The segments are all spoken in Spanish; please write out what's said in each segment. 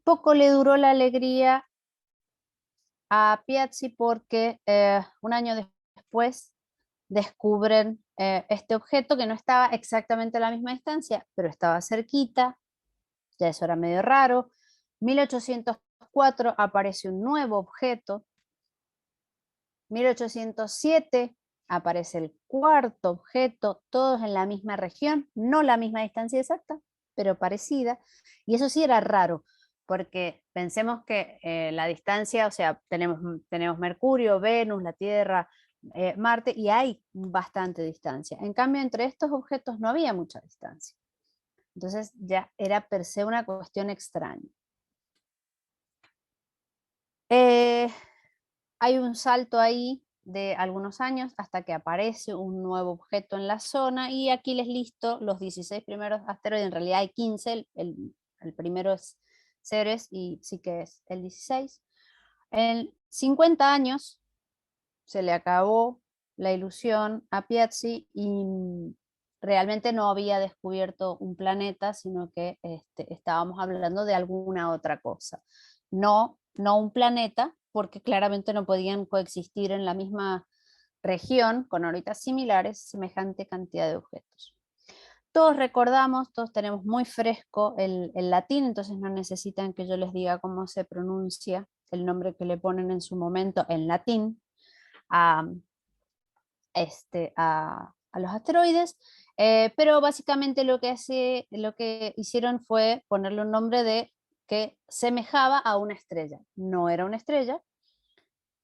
poco le duró la alegría a Piazzi porque un año después descubren este objeto que no estaba exactamente a la misma distancia, pero estaba cerquita, ya eso era medio raro. 1804 aparece un nuevo objeto, 1807 aparece el cuarto objeto, todos en la misma región, no la misma distancia exacta, pero parecida. Y eso sí era raro, porque pensemos que la distancia, o sea, tenemos Mercurio, Venus, la Tierra, Marte, y hay bastante distancia. En cambio, entre estos objetos no había mucha distancia. Entonces ya era per se una cuestión extraña. Hay un salto ahí de algunos años hasta que aparece un nuevo objeto en la zona y aquí les listo los 16 primeros asteroides, en realidad hay 15, el primero es Ceres y sí que es el 16. En 50 años se le acabó la ilusión a Piazzi y realmente no había descubierto un planeta, sino que estábamos hablando de alguna otra cosa. No un planeta, porque claramente no podían coexistir en la misma región con órbitas similares semejante cantidad de objetos. Todos recordamos, todos tenemos muy fresco el latín, entonces no necesitan que yo les diga cómo se pronuncia el nombre que le ponen en su momento en latín a, a los asteroides, pero básicamente lo que hicieron fue ponerle un nombre de que semejaba a una estrella. No era una estrella,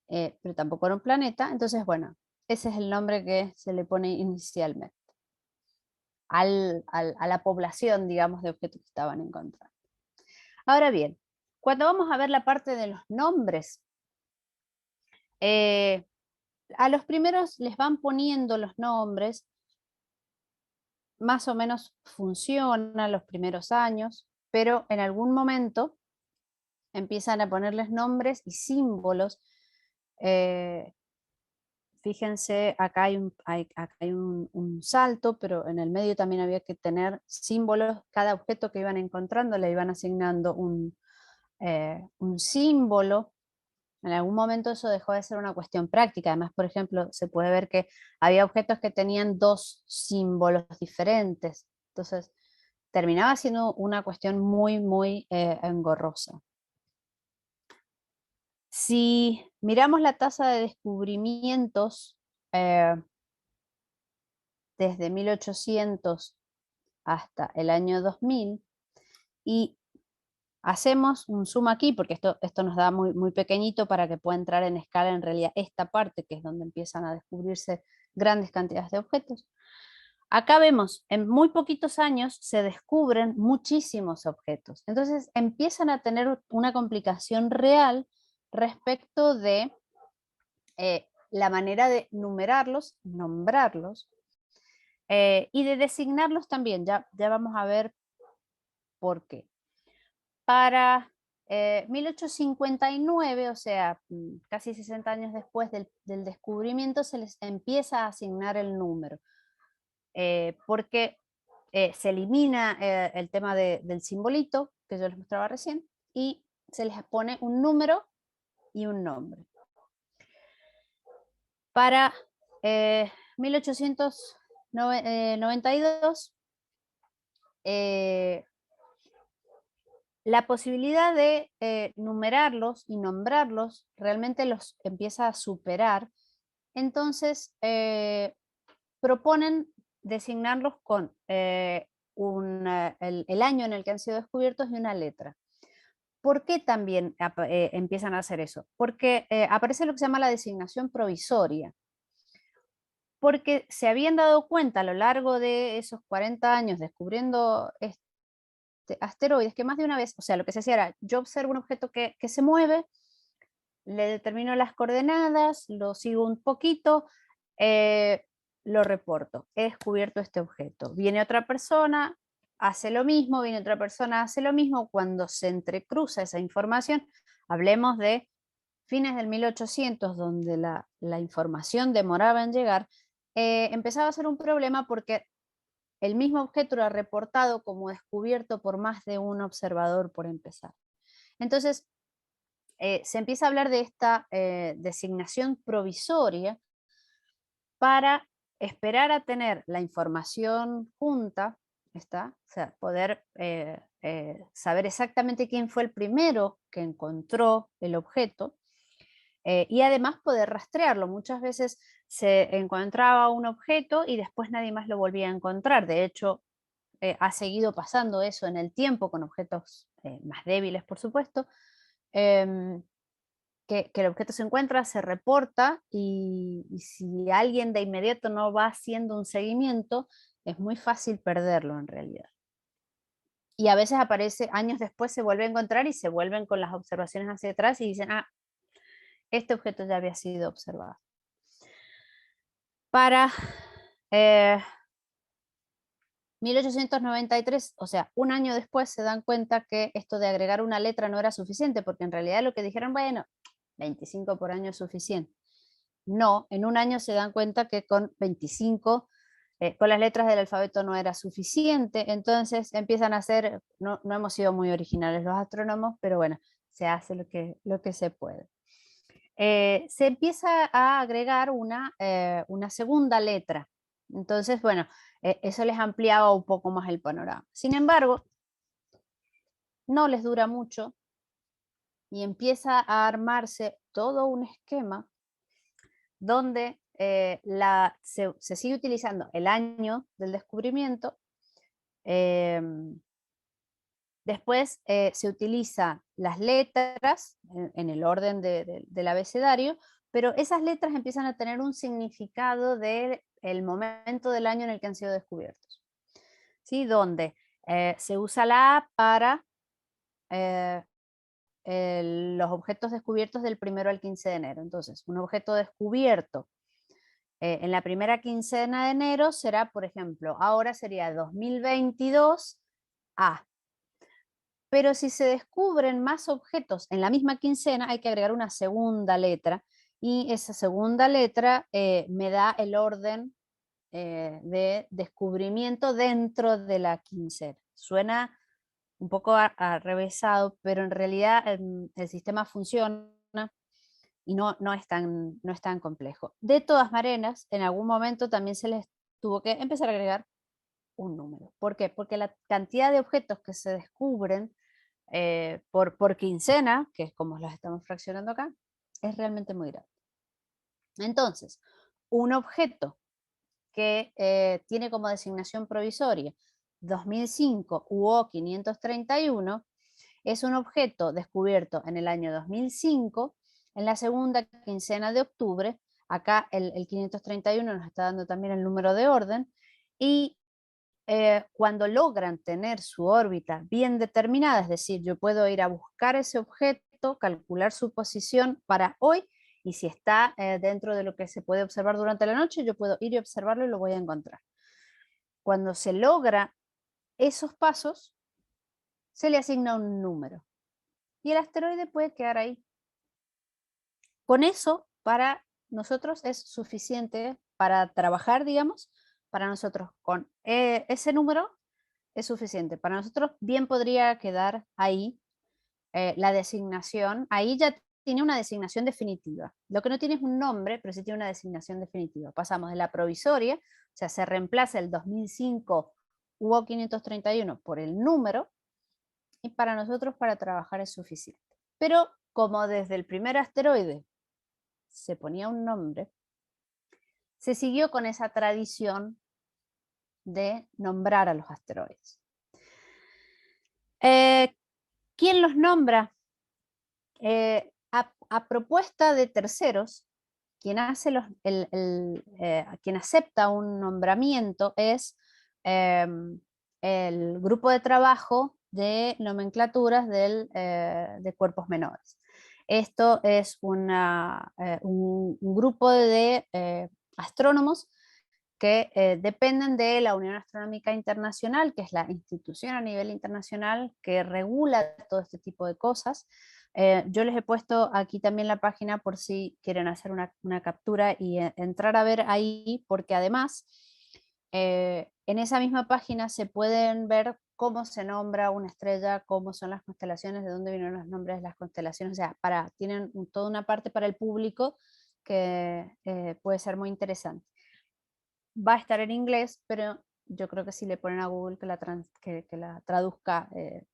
pero tampoco era un planeta, entonces bueno, ese es el nombre que se le pone inicialmente a la población, digamos, de objetos que estaban encontrando. Ahora bien, cuando vamos a ver la parte de los nombres, a los primeros les van poniendo los nombres, más o menos funciona los primeros años, pero en algún momento empiezan a ponerles nombres y símbolos. Fíjense, acá hay un salto, pero en el medio también había que tener símbolos. Cada objeto que iban encontrando le iban asignando un símbolo. En algún momento eso dejó de ser una cuestión práctica. Además, por ejemplo, se puede ver que había objetos que tenían dos símbolos diferentes. Entonces, terminaba siendo una cuestión muy engorrosa. Si miramos la tasa de descubrimientos desde 1800 hasta el año 2000 y hacemos un zoom aquí, porque esto nos da muy pequeñito para que pueda entrar en escala en realidad esta parte, que es donde empiezan a descubrirse grandes cantidades de objetos. Acá vemos, en muy poquitos años se descubren muchísimos objetos. Entonces empiezan a tener una complicación real respecto de la manera de numerarlos, nombrarlos, y de designarlos también. Ya vamos a ver por qué. Para 1859, o sea, casi 60 años después del descubrimiento, se les empieza a asignar el número, porque se elimina el tema del simbolito que yo les mostraba recién y se les pone un número y un nombre. Para 1892, la posibilidad de numerarlos y nombrarlos realmente los empieza a superar. Entonces, proponen designarlos con el año en el que han sido descubiertos y una letra. ¿Por qué también empiezan a hacer eso? Porque aparece lo que se llama la designación provisoria. Porque se habían dado cuenta a lo largo de esos 40 años descubriendo asteroides que más de una vez, o sea, lo que se hacía era, yo observo un objeto que se mueve, le determino las coordenadas, lo sigo un poquito, lo reporto, he descubierto este objeto. Viene otra persona, hace lo mismo, viene otra persona, hace lo mismo. Cuando se entrecruza esa información, hablemos de fines del 1800, donde la información demoraba en llegar, empezaba a ser un problema porque el mismo objeto era reportado como descubierto por más de un observador por empezar. Entonces, se empieza a hablar de esta designación provisoria para esperar a tener la información junta, ¿está? O sea, poder saber exactamente quién fue el primero que encontró el objeto y además poder rastrearlo. Muchas veces se encontraba un objeto y después nadie más lo volvía a encontrar. De hecho, ha seguido pasando eso en el tiempo con objetos más débiles, por supuesto. em, que el objeto se encuentra, se reporta y si alguien de inmediato no va haciendo un seguimiento, es muy fácil perderlo en realidad. Y a veces aparece, años después se vuelve a encontrar y se vuelven con las observaciones hacia atrás y dicen, ah, este objeto ya había sido observado. Para 1893, o sea, un año después se dan cuenta que esto de agregar una letra no era suficiente, porque en realidad lo que dijeron, bueno, 25 por año es suficiente. No, en un año se dan cuenta que con 25, con las letras del alfabeto no era suficiente, entonces empiezan a hacer, no hemos sido muy originales los astrónomos, pero bueno, se hace lo que se puede. Se empieza a agregar una segunda letra. Entonces, bueno, eso les ampliaba un poco más el panorama. Sin embargo, no les dura mucho y empieza a armarse todo un esquema donde se sigue utilizando el año del descubrimiento. Después se utilizan las letras en el orden del abecedario, pero esas letras empiezan a tener un significado del momento del año en el que han sido descubiertos. ¿Sí? Donde se usa la A para eh, los objetos descubiertos del 1 al 15 de enero. Entonces, un objeto descubierto en la primera quincena de enero será, por ejemplo, ahora sería 2022 A. Pero si se descubren más objetos en la misma quincena, hay que agregar una segunda letra y esa segunda letra me da el orden de descubrimiento dentro de la quincena. Suena un poco arrevesado, pero en realidad el sistema funciona y no es tan complejo. De todas maneras, en algún momento también se les tuvo que empezar a agregar un número. ¿Por qué? Porque la cantidad de objetos que se descubren por quincena, que es como los estamos fraccionando acá, es realmente muy grande. Entonces, un objeto que tiene como designación provisoria 2005 UO 531 es un objeto descubierto en el año 2005, en la segunda quincena de octubre. Acá el 531 nos está dando también el número de orden, y cuando logran tener su órbita bien determinada, es decir, yo puedo ir a buscar ese objeto, calcular su posición para hoy, y si está dentro de lo que se puede observar durante la noche, yo puedo ir y observarlo y lo voy a encontrar. Cuando se logra esos pasos, se le asigna un número y el asteroide puede quedar ahí. Con eso, para nosotros es suficiente para trabajar, digamos, para nosotros con ese número es suficiente. Para nosotros bien podría quedar ahí la designación, ahí ya tiene una designación definitiva. Lo que no tiene es un nombre, pero sí tiene una designación definitiva. Pasamos de la provisoria, o sea, se reemplaza el 2005 UO 531 por el número, y para nosotros para trabajar es suficiente. Pero como desde el primer asteroide se ponía un nombre, se siguió con esa tradición de nombrar a los asteroides. ¿Quién los nombra? A propuesta de terceros, quien quien acepta un nombramiento es el grupo de trabajo de nomenclaturas de cuerpos menores. Esto es un grupo de astrónomos que dependen de la Unión Astronómica Internacional, que es la institución a nivel internacional que regula todo este tipo de cosas. Yo les he puesto aquí también la página por si quieren hacer una captura y entrar a ver ahí, porque además en esa misma página se pueden ver cómo se nombra una estrella, cómo son las constelaciones, de dónde vienen los nombres de las constelaciones, o sea, tienen toda una parte para el público que puede ser muy interesante. Va a estar en inglés, pero yo creo que si le ponen a Google que la traduzca,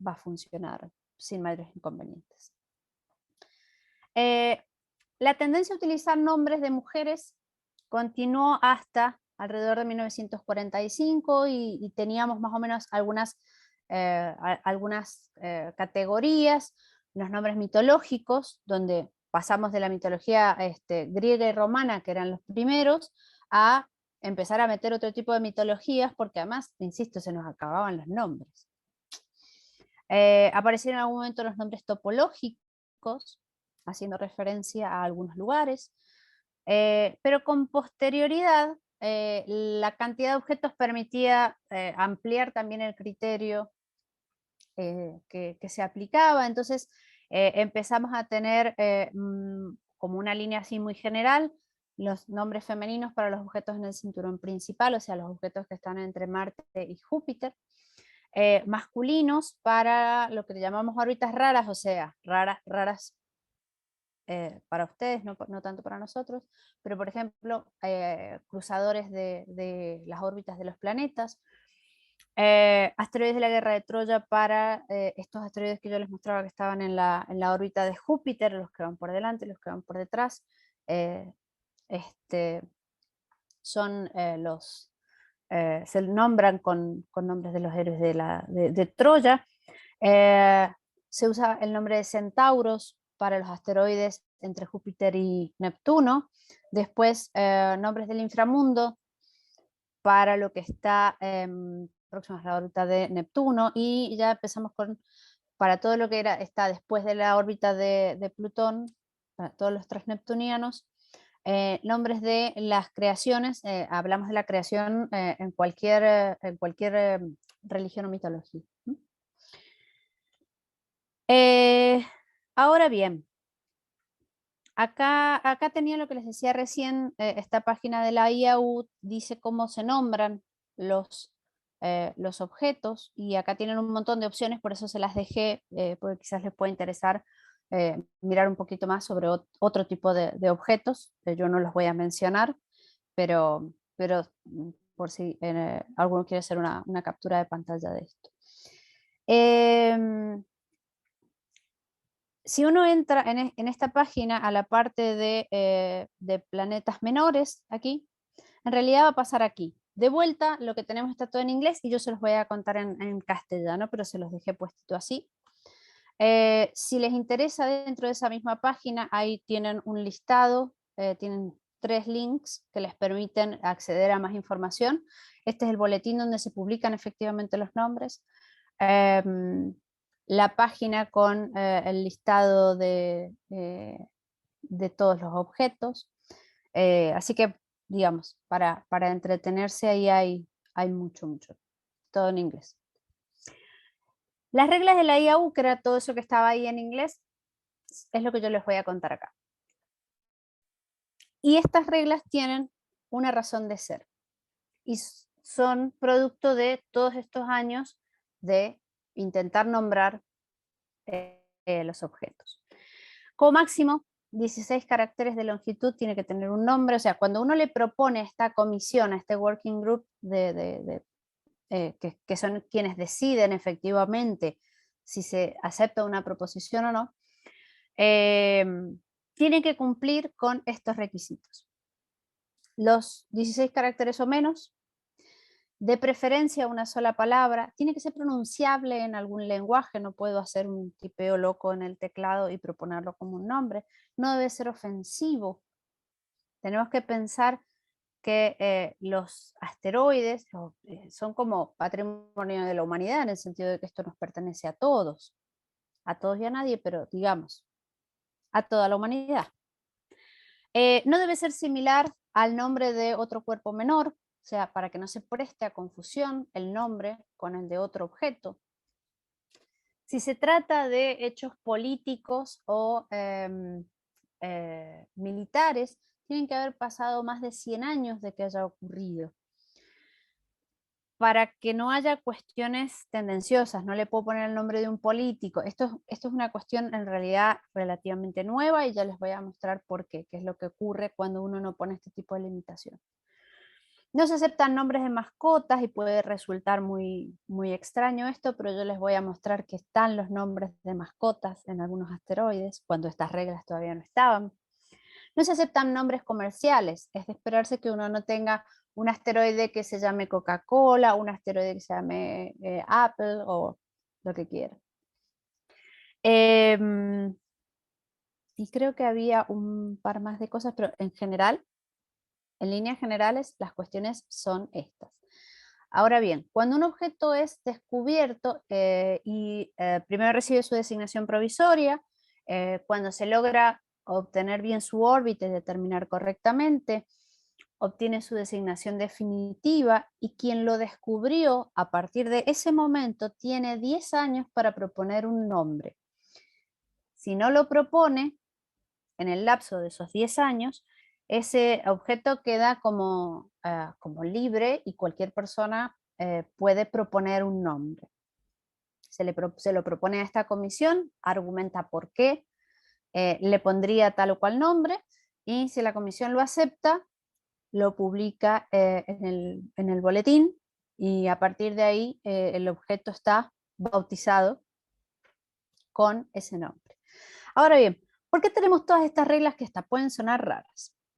va a funcionar sin mayores inconvenientes. La tendencia a utilizar nombres de mujeres continuó hasta alrededor de 1945 y teníamos más o menos algunas categorías, los nombres mitológicos, donde pasamos de la mitología griega y romana, que eran los primeros, a empezar a meter otro tipo de mitologías, porque además, insisto, se nos acababan los nombres. Aparecieron en algún momento los nombres topológicos, haciendo referencia a algunos lugares, pero con posterioridad la cantidad de objetos permitía ampliar también el criterio que se aplicaba, entonces empezamos a tener como una línea así muy general, los nombres femeninos para los objetos en el cinturón principal, o sea, los objetos que están entre Marte y Júpiter, masculinos para lo que llamamos órbitas raras, o sea, raras para ustedes, no tanto para nosotros, pero por ejemplo, cruzadores de las órbitas de los planetas, asteroides de la guerra de Troya para estos asteroides que yo les mostraba que estaban en la órbita de Júpiter, los que van por delante, los que van por detrás, son se nombran con nombres de los héroes de Troya. Se usa el nombre de centauros para los asteroides entre Júpiter y Neptuno. Después, nombres del inframundo para lo que está próximo a la órbita de Neptuno. Y ya empezamos para todo lo que está después de la órbita de Plutón, para todos los transneptunianos, nombres de las creaciones, hablamos de la creación en cualquier religión o mitología. Ahora bien, acá tenía lo que les decía recién, esta página de la IAU dice cómo se nombran los objetos, y acá tienen un montón de opciones, por eso se las dejé, porque quizás les pueda interesar mirar un poquito más sobre otro tipo de objetos, yo no los voy a mencionar, pero por si alguno quiere hacer una captura de pantalla de esto. Si uno entra en esta página a la parte de planetas menores, aquí, en realidad va a pasar aquí. De vuelta, lo que tenemos está todo en inglés y yo se los voy a contar en castellano, pero se los dejé puesto así. Si les interesa, dentro de esa misma página, ahí tienen un listado, tienen 3 links que les permiten acceder a más información. Este es el boletín donde se publican efectivamente los nombres. La página con el listado de todos los objetos. Así que, digamos, para entretenerse ahí hay mucho, todo en inglés. Las reglas de la IAU, que era todo eso que estaba ahí en inglés, es lo que yo les voy a contar acá. Y estas reglas tienen una razón de ser y son producto de todos estos años de intentar nombrar los objetos. Como máximo, 16 caracteres de longitud tiene que tener un nombre, o sea, cuando uno le propone a esta comisión, a este working group que son quienes deciden efectivamente si se acepta una proposición o no, tiene que cumplir con estos requisitos. Los 16 caracteres o menos, de preferencia una sola palabra, tiene que ser pronunciable en algún lenguaje, no puedo hacer un tipeo loco en el teclado y proponerlo como un nombre, no debe ser ofensivo. Tenemos que pensar que los asteroides son como patrimonio de la humanidad, en el sentido de que esto nos pertenece a todos y a nadie, pero digamos, a toda la humanidad. No debe ser similar al nombre de otro cuerpo menor, o sea, para que no se preste a confusión el nombre con el de otro objeto. Si se trata de hechos políticos o militares, tienen que haber pasado más de 100 años de que haya ocurrido. para que no haya cuestiones tendenciosas, no le puedo poner el nombre de un político. Esto es una cuestión en realidad relativamente nueva y ya les voy a mostrar por qué es lo que ocurre cuando uno no pone este tipo de limitación. No se aceptan nombres de mascotas y puede resultar muy extraño esto, pero yo les voy a mostrar que están los nombres de mascotas en algunos asteroides, cuando estas reglas todavía no estaban. No se aceptan nombres comerciales, es de esperarse que uno no tenga un asteroide que se llame Coca-Cola, un asteroide que se llame Apple o lo que quiera. Y creo que había un par más de cosas, pero en general, en líneas generales, las cuestiones son estas. Ahora bien, cuando un objeto es descubierto y primero recibe su designación provisoria, cuando se logra obtener bien su órbita y determinar correctamente, obtiene su designación definitiva y quien lo descubrió a partir de ese momento tiene 10 años para proponer un nombre. Si no lo propone, en el lapso de esos 10 años, ese objeto queda como libre y cualquier persona puede proponer un nombre. Se lo propone a esta comisión, argumenta por qué le pondría tal o cual nombre y si la comisión lo acepta, lo publica en el boletín y a partir de ahí el objeto está bautizado con ese nombre. Ahora bien, ¿por qué tenemos todas estas reglas que hasta pueden sonar raras?